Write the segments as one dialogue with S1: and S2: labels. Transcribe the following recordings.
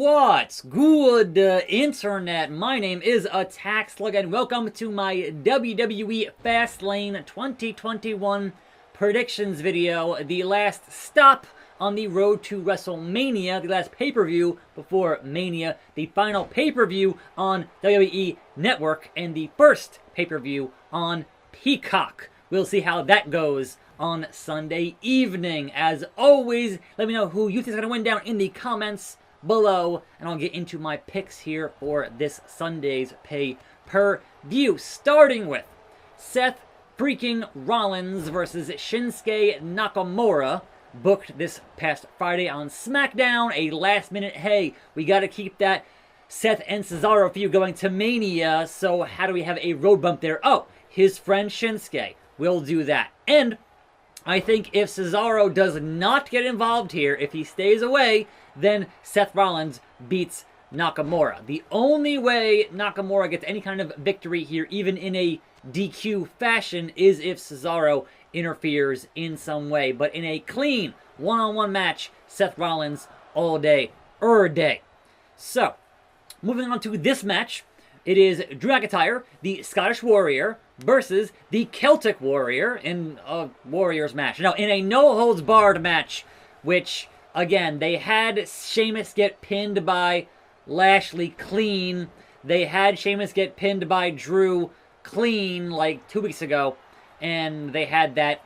S1: What's good, internet? My name is Slug, and welcome to my WWE Fastlane 2021 predictions video, the last stop on the road to WrestleMania, the last pay-per-view before Mania, the final pay-per-view on WWE Network, and the first pay-per-view on Peacock. We'll see how that goes on Sunday evening. As always, let me know who you think is going to win down in the comments below, and I'll get into my picks here for this Sunday's pay-per-view, starting with Seth freaking Rollins versus Shinsuke Nakamura, booked this past Friday on SmackDown. A last-minute, hey, we got to keep that Seth and Cesaro feud going to Mania, so how do we have a road bump there? Oh, his friend Shinsuke will do that. And I think if Cesaro does not get involved here, if he stays away, then Seth Rollins beats Nakamura. The only way Nakamura gets any kind of victory here, even in a DQ fashion, is if Cesaro interferes in some way. But in a clean one-on-one match, Seth Rollins all day, day. So, moving on to this match, it is Drew McIntyre, the Scottish Warrior, versus the Celtic Warrior in a Warriors match. No, in a no-holds-barred match, which, again, they had Sheamus get pinned by Lashley clean. They had Sheamus get pinned by Drew clean like 2 weeks ago. And they had that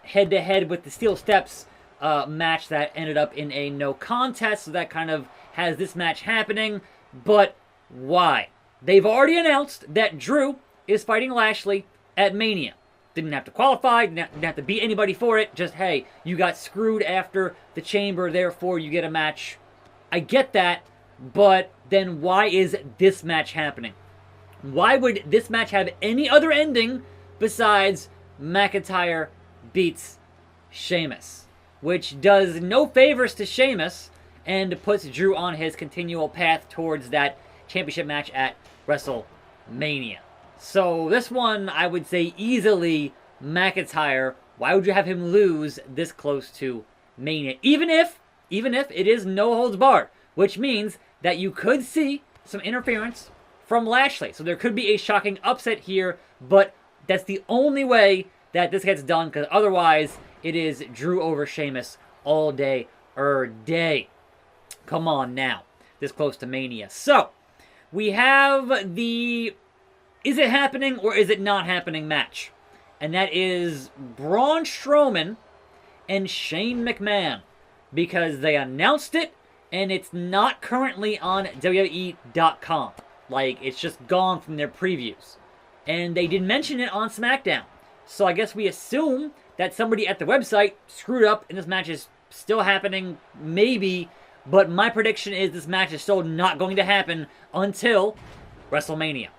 S1: head-to-head with the steel steps match that ended up in a no contest. So that kind of has this match happening. But why? They've already announced that Drew is fighting Lashley at Mania. Didn't have to qualify, didn't have to beat anybody for it. Just, hey, you got screwed after the Chamber, therefore you get a match. I get that, but then why is this match happening? Why would this match have any other ending besides McIntyre beats Sheamus? Which does no favors to Sheamus and puts Drew on his continual path towards that championship match at WrestleMania. So this one, I would say easily McIntyre. Why would you have him lose this close to Mania? Even if it is no holds barred, which means that you could see some interference from Lashley. So there could be a shocking upset here, but that's the only way that this gets done, because otherwise it is Drew over Sheamus all day, day. Come on now, this close to Mania. So we have the is it happening or is it not happening match. And that is Braun Strowman and Shane McMahon. Because they announced it and it's not currently on WWE.com. Like, it's just gone from their previews. And they didn't mention it on SmackDown. So I guess we assume that somebody at the website screwed up and this match is still happening, maybe. But my prediction is this match is still not going to happen until WrestleMania.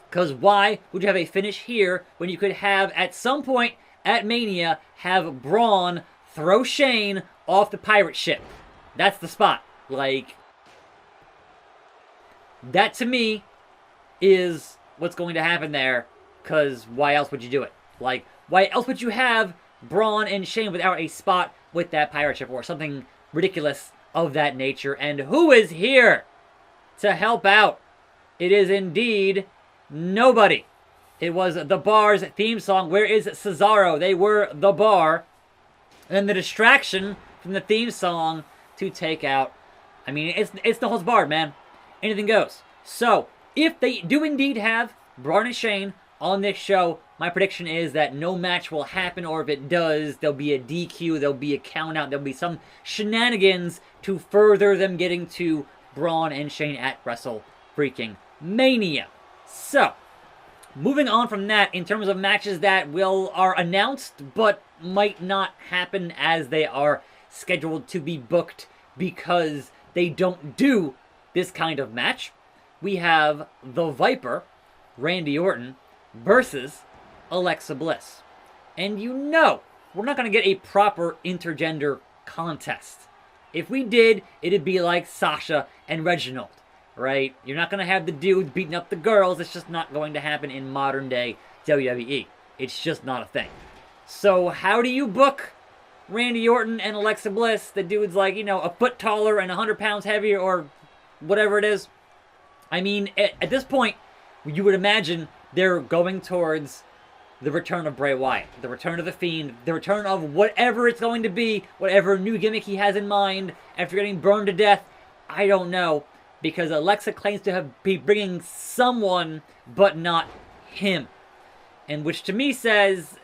S1: Because why would you have a finish here when you could have, at some point at Mania, have Braun throw Shane off the pirate ship? That's the spot. Like, that to me is what's going to happen there. Because why else would you do it? Like, why else would you have Braun and Shane without a spot with that pirate ship or something ridiculous of that nature? And who is here to help out? It is indeed nobody. It was the Bar's theme song. Where is Cesaro? They were the Bar. And then the distraction from the theme song to take out. I mean, it's the holds barred, man. Anything goes. So, if they do indeed have Braun and Shane on this show, my prediction is that no match will happen, or if it does, there'll be a DQ, there'll be a count out, there'll be some shenanigans to further them getting to Braun and Shane at WrestleMania. So, moving on from that, in terms of matches that are announced, but might not happen as they are scheduled to be booked because they don't do this kind of match, we have the Viper, Randy Orton, versus Alexa Bliss. And you know, we're not going to get a proper intergender contest. If we did, it'd be like Sasha and Reginald. Right? You're not going to have the dudes beating up the girls. It's just not going to happen in modern day WWE. It's just not a thing. So how do you book Randy Orton and Alexa Bliss? The dude's like, you know, a foot taller and 100 pounds heavier, or whatever it is. I mean, at this point, you would imagine they're going towards the return of Bray Wyatt, the return of The Fiend, the return of whatever it's going to be, whatever new gimmick he has in mind after getting burned to death. I don't know, because Alexa claims to be bringing someone, but not him. And which to me says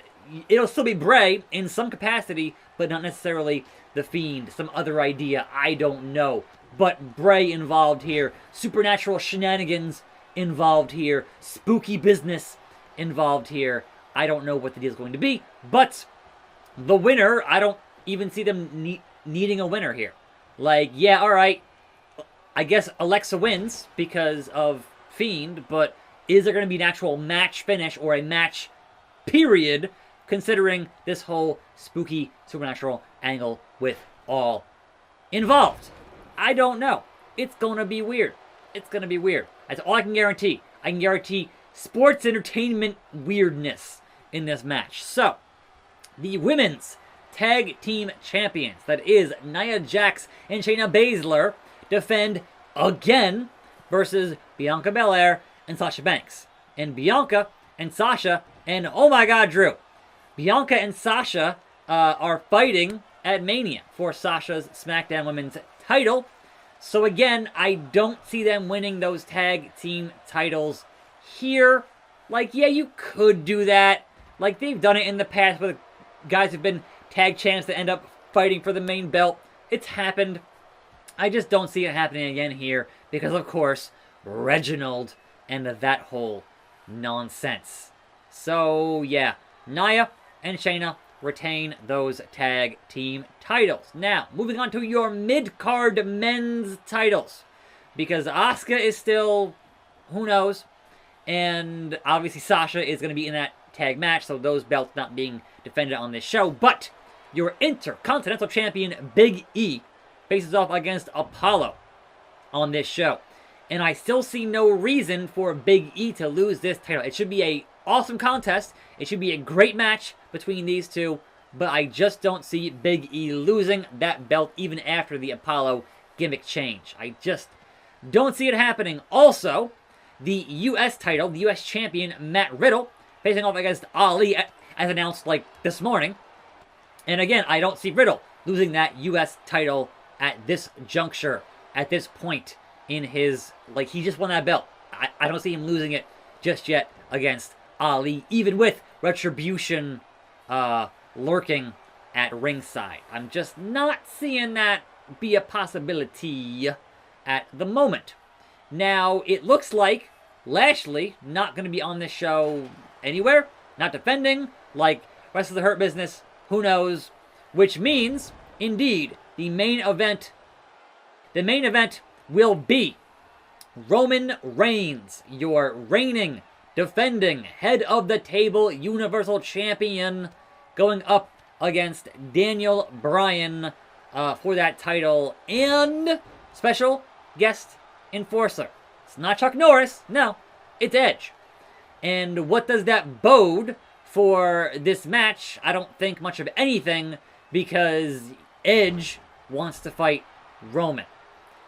S1: it'll still be Bray in some capacity, but not necessarily The Fiend, some other idea, I don't know. But Bray involved here, supernatural shenanigans involved here, spooky business involved here. I don't know what the deal is going to be, but the winner, I don't even see them needing a winner here. Like, yeah, all right, I guess Alexa wins because of Fiend, but is there going to be an actual match finish or a match period, considering this whole spooky supernatural angle with all involved? I don't know. It's going to be weird. It's going to be weird. That's all I can guarantee. I can guarantee sports entertainment weirdness in this match. So, the women's tag team champions, that is Nia Jax and Shayna Baszler, defend again versus Bianca Belair and Sasha Banks. And Bianca and Sasha, and oh my god, Drew, Bianca and Sasha are fighting at Mania for Sasha's SmackDown Women's title. So again, I don't see them winning those tag team titles here. Like, yeah, you could do that. Like, they've done it in the past with guys who've been tag champs that end up fighting for the main belt. It's happened. I just don't see it happening again here because, of course, Reginald and that whole nonsense. So, yeah, Nia and Shayna retain those tag team titles. Now, moving on to your mid-card men's titles. Because Asuka is still, who knows, and obviously Sasha is going to be in that tag match, so those belts not being defended on this show. But your Intercontinental Champion, Big E, faces off against Apollo on this show. And I still see no reason for Big E to lose this title. It should be an awesome contest. It should be a great match between these two. But I just don't see Big E losing that belt even after the Apollo gimmick change. I just don't see it happening. Also, the U.S. title, the U.S. champion, Matt Riddle, facing off against Ali, as announced like this morning. And again, I don't see Riddle losing that U.S. title at this juncture, at this point in his, like, he just won that belt. I don't see him losing it just yet against Ali, even with Retribution lurking at ringside. I'm just not seeing that be a possibility at the moment. Now, it looks like Lashley not going to be on this show anywhere, not defending, like rest of the Hurt Business, who knows, which means, indeed, the main event will be Roman Reigns, your reigning, defending, head of the table Universal Champion, going up against Daniel Bryan for that title, and special guest enforcer. It's not Chuck Norris, no, it's Edge. And what does that bode for this match? I don't think much of anything, because Edge wants to fight Roman.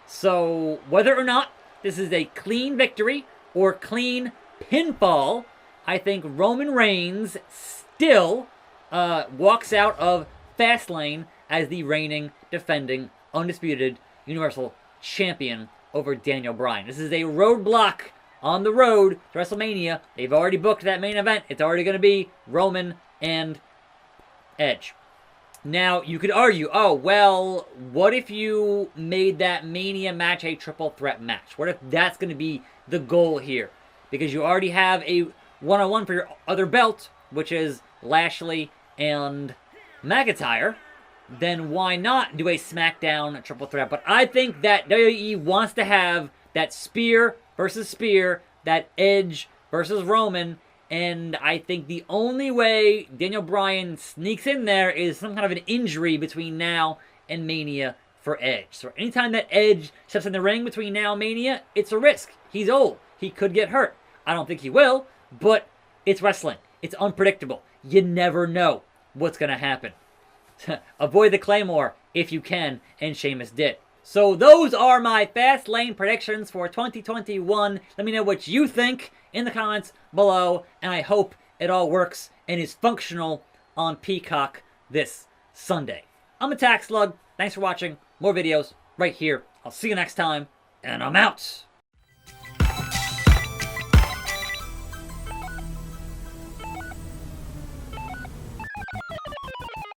S1: So whether or not this is a clean victory or clean pinfall, I think Roman Reigns still walks out of Fastlane as the reigning, defending, undisputed Universal Champion over Daniel Bryan. This is a roadblock on the road to WrestleMania. They've already booked that main event. It's already going to be Roman and Edge. Now, you could argue, oh, well, what if you made that Mania match a triple threat match? What if that's going to be the goal here? Because you already have a one-on-one for your other belt, which is Lashley and McIntyre. Then why not do a SmackDown triple threat? But I think that WWE wants to have that spear versus spear, that Edge versus Roman, and I think the only way Daniel Bryan sneaks in there is some kind of an injury between now and Mania for Edge. So anytime that Edge steps in the ring between now and Mania, it's a risk. He's old. He could get hurt. I don't think he will, but it's wrestling. It's unpredictable. You never know what's going to happen. Avoid the Claymore if you can, and Sheamus did. So those are my Fastlane predictions for 2021. Let me know what you think in the comments below, and I hope it all works and is functional on Peacock this Sunday. I'm Attack Slug. Thanks for watching. More videos right here. I'll see you next time, and I'm out.